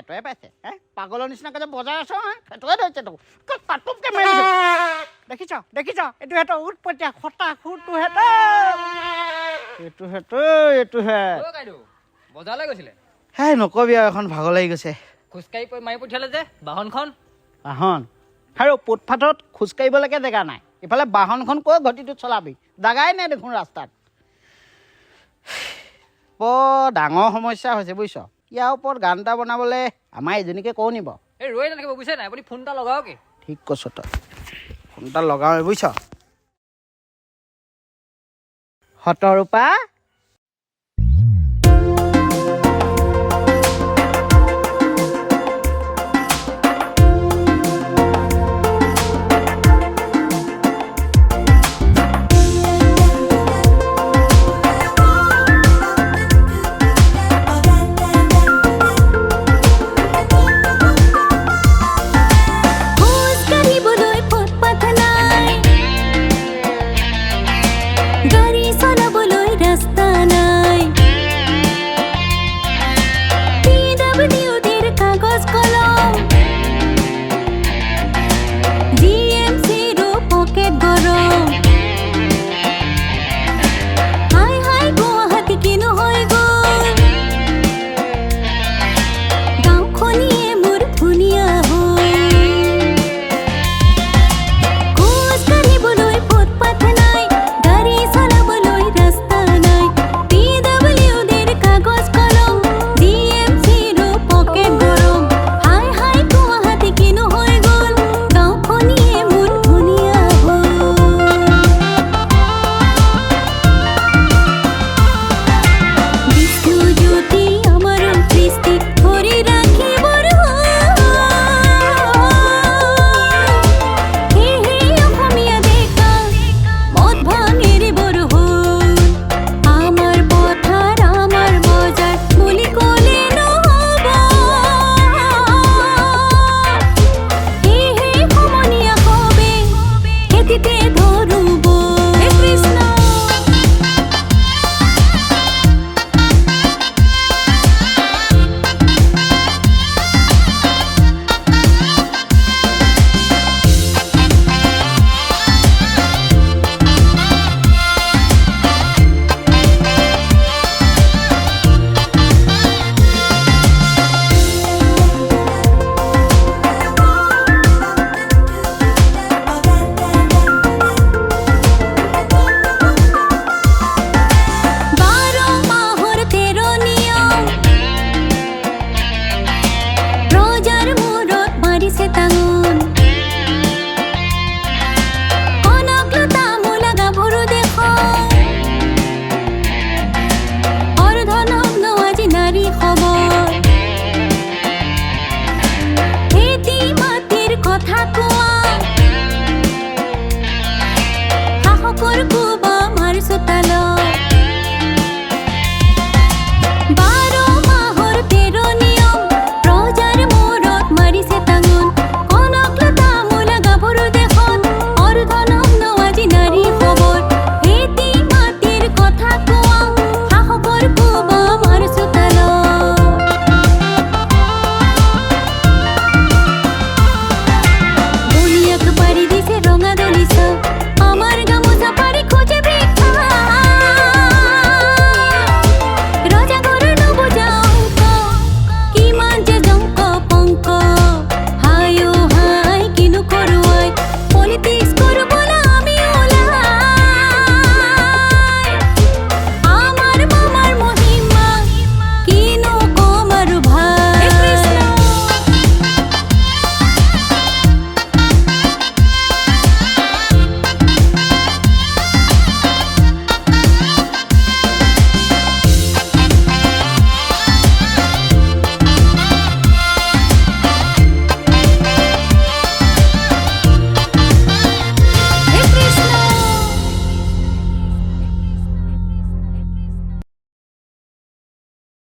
পেটুৱে পাইছে হে পাগলৰ নিচিনাকৈ যে বজাই আছ হা পেটুৱে ধৰিছে তোক কাটুককৈ মাৰি দেখিছ এইটো সিহঁতৰ উৎপতীয়া খটা খুৰটো এইটোহে বজাৰলৈ গৈছিলে হে নকবি আৰু এখন ভাগৰ লাগি গৈছে খোজকাঢ়ি মাৰি পঠিয়ালে যে বাহনখন বাহন আৰু ফুটপাথত খোজকাঢ়িবলৈকে জেগা নাই ইফালে বাহনখন কৈ গতিটো চলাবি জাগাই নাই দেখোন ৰাস্তাত বৰ ডাঙৰ সমস্যা হৈছে বুজিছ ইয়াৰ ওপৰত গান এটা বনাবলৈ আমাৰ এজনীকে কওঁ নিব এই ৰৈ নাথাকিব বুজিছে নাই আপুনি ফোন এটা লগাওকে ঠিক কৈছ তই ফোন এটা লগাওঁৱে বুজিছ শতৰূপা